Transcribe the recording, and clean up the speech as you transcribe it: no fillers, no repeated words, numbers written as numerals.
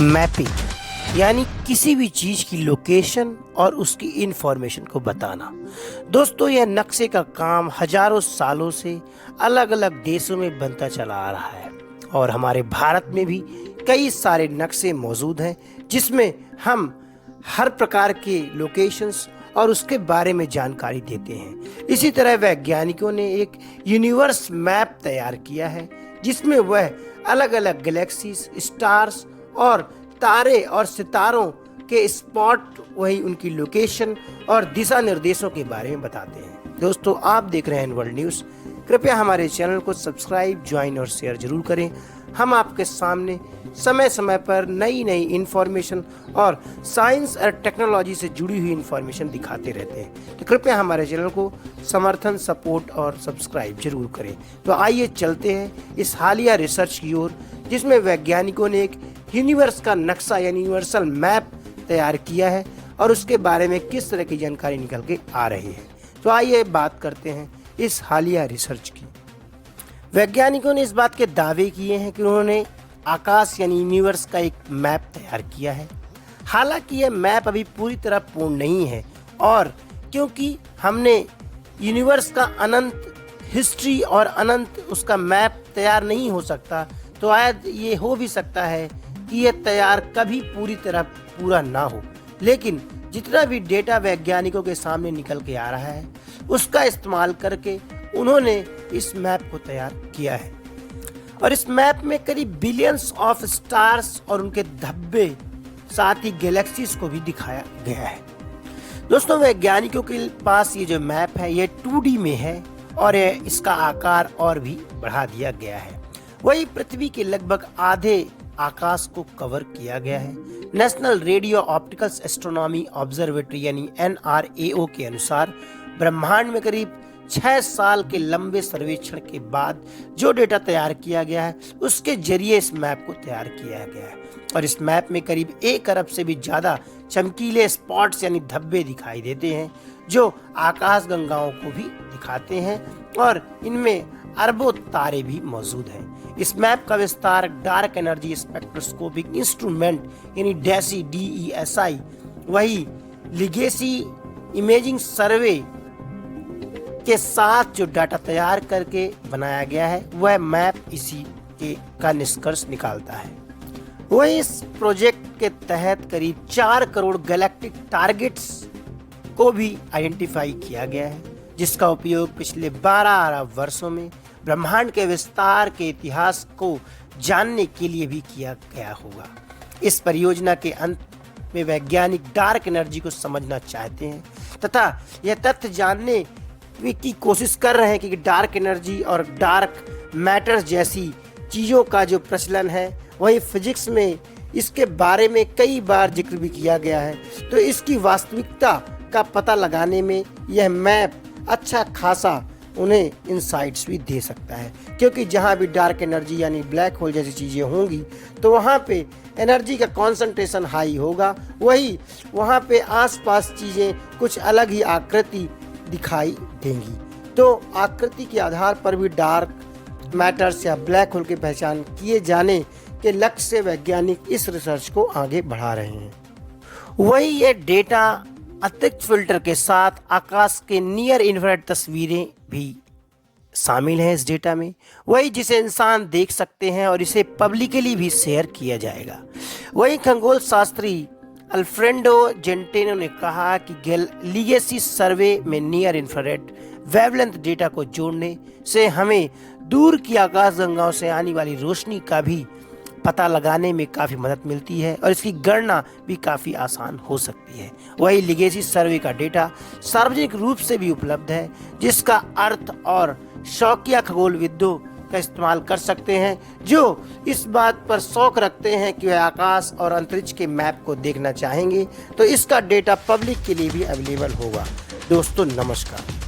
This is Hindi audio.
मैपिंग यानी किसी भी चीज़ की लोकेशन और उसकी इंफॉर्मेशन को बताना। दोस्तों, यह नक्शे का काम हजारों सालों से अलग अलग देशों में बनता चला आ रहा है और हमारे भारत में भी कई सारे नक्शे मौजूद हैं जिसमें हम हर प्रकार के लोकेशंस और उसके बारे में जानकारी देते हैं। इसी तरह वैज्ञानिकों ने एक यूनिवर्स मैप तैयार किया है जिसमें वह अलग अलग गैलेक्सीज, स्टार्स और तारे और सितारों के स्पॉट, वही उनकी लोकेशन और दिशा निर्देशों के बारे में बताते हैं। दोस्तों, आप देख रहे हैं वर्ल्ड न्यूज़। कृपया हमारे चैनल को सब्सक्राइब, ज्वाइन और शेयर जरूर करें। हम आपके सामने समय समय पर नई नई इन्फॉर्मेशन और साइंस और टेक्नोलॉजी से जुड़ी हुई इन्फॉर्मेशन दिखाते रहते हैं, तो कृपया हमारे चैनल को समर्थन, सपोर्ट और सब्सक्राइब जरूर करें। तो आइए चलते हैं इस हालिया रिसर्च की ओर जिसमें वैज्ञानिकों ने एक यूनिवर्स का नक्शा यानी यूनिवर्सल मैप तैयार किया है और उसके बारे में किस तरह की जानकारी निकल के आ रही है। तो आइए बात करते हैं इस हालिया रिसर्च की। वैज्ञानिकों ने इस बात के दावे किए हैं कि उन्होंने आकाश यानी यूनिवर्स का एक मैप तैयार किया है। हालांकि यह मैप अभी पूरी तरह पूर्ण नहीं है और क्योंकि हमने यूनिवर्स का अनंत हिस्ट्री और अनंत उसका मैप तैयार नहीं हो सकता, तो शायद ये हो भी सकता है कि यह तैयार कभी पूरी तरह पूरा ना हो। लेकिन जितना भी डेटा वैज्ञानिकों के सामने निकल के आ रहा है उसका इस्तेमाल करके उन्होंने इस मैप को तैयार किया है और इस मैप में करीब बिलियंस ऑफ स्टार्स और उनके धब्बे, साथ ही गैलेक्सीज को भी दिखाया गया है। दोस्तों, वैज्ञानिकों के पास ये जो मैप है ये 2D में है और इसका आकार और भी बढ़ा दिया गया है। वही पृथ्वी के लगभग आधे आकाश को कवर किया गया है। National radio optical astronomy observatory यानी NRAO के अनुसार ब्रह्मांड में करीब 6 साल के लंबे सर्वेक्षण के बाद जो डेटा तैयार किया गया है उसके जरिए इस मैप को तैयार किया गया है और इस मैप में करीब 1 अरब से भी ज्यादा चमकीले स्पॉट्स यानी धब्बे दिखाई देते हैं जो आकाश गंगाओं को भी दिखाते हैं और इनमें अरबों तारे भी मौजूद हैं। इस मैप का विस्तार डार्क एनर्जी स्पेक्ट्रोस्कोपिक इंस्ट्रूमेंट यानी DESI, वही लिगेसी इमेजिंग सर्वे के साथ जो डाटा तैयार करके बनाया गया है वह मैप इसी का निष्कर्ष निकालता है। वही इस प्रोजेक्ट के तहत करीब 4 करोड़ गैलेक्टिक टारगेट्स को भी आइडेंटिफाई किया गया है जिसका उपयोग पिछले 12 अरब वर्षों में ब्रह्मांड के विस्तार के इतिहास को जानने के लिए भी किया गया होगा। इस परियोजना के अंत में वैज्ञानिक डार्क एनर्जी को समझना चाहते हैं तथा यह तथ्य जानने की कोशिश कर रहे हैं कि डार्क एनर्जी और डार्क मैटर जैसी चीज़ों का जो प्रचलन है, वही फिजिक्स में इसके बारे में कई बार जिक्र भी किया गया है। तो इसकी वास्तविकता का पता लगाने में यह मैप अच्छा खासा उन्हें इनसाइट्स भी दे सकता है, क्योंकि जहाँ भी डार्क एनर्जी यानी ब्लैक होल जैसी चीज़ें होंगी तो वहाँ पे एनर्जी का कॉन्सेंट्रेशन हाई होगा, वही वहाँ पे आसपास चीज़ें कुछ अलग ही आकृति दिखाई देंगी। तो आकृति के आधार पर भी डार्क मैटर्स या ब्लैक होल की पहचान किए जाने के लक्ष्य से वैज्ञानिक इस रिसर्च को आगे बढ़ा रहे हैं। वही ये डेटा अतिरिक्त फिल्टर के साथ आकाश के नियर इंफ्रारेड तस्वीरें भी शामिल हैं इस डेटा में, वही जिसे इंसान देख सकते हैं और इसे पब्लिकली भी शेयर किया जाएगा। वही खगोल शास्त्री अल्फ्रेडो जेंटेनो ने कहा कि लिगेसी सर्वे में नियर इंफ्रारेड वेवलेंथ डेटा को जोड़ने से हमें दूर की आकाश गंगाओं से आने वाली रोशनी का भी पता लगाने में काफ़ी मदद मिलती है और इसकी गणना भी काफ़ी आसान हो सकती है। वही लिगेसी सर्वे का डेटा सार्वजनिक रूप से भी उपलब्ध है जिसका अर्थ और शौकिया खगोलविदों का इस्तेमाल कर सकते हैं जो इस बात पर शौक रखते हैं कि वह आकाश और अंतरिक्ष के मैप को देखना चाहेंगे। तो इसका डेटा पब्लिक के लिए भी अवेलेबल होगा। दोस्तों, नमस्कार।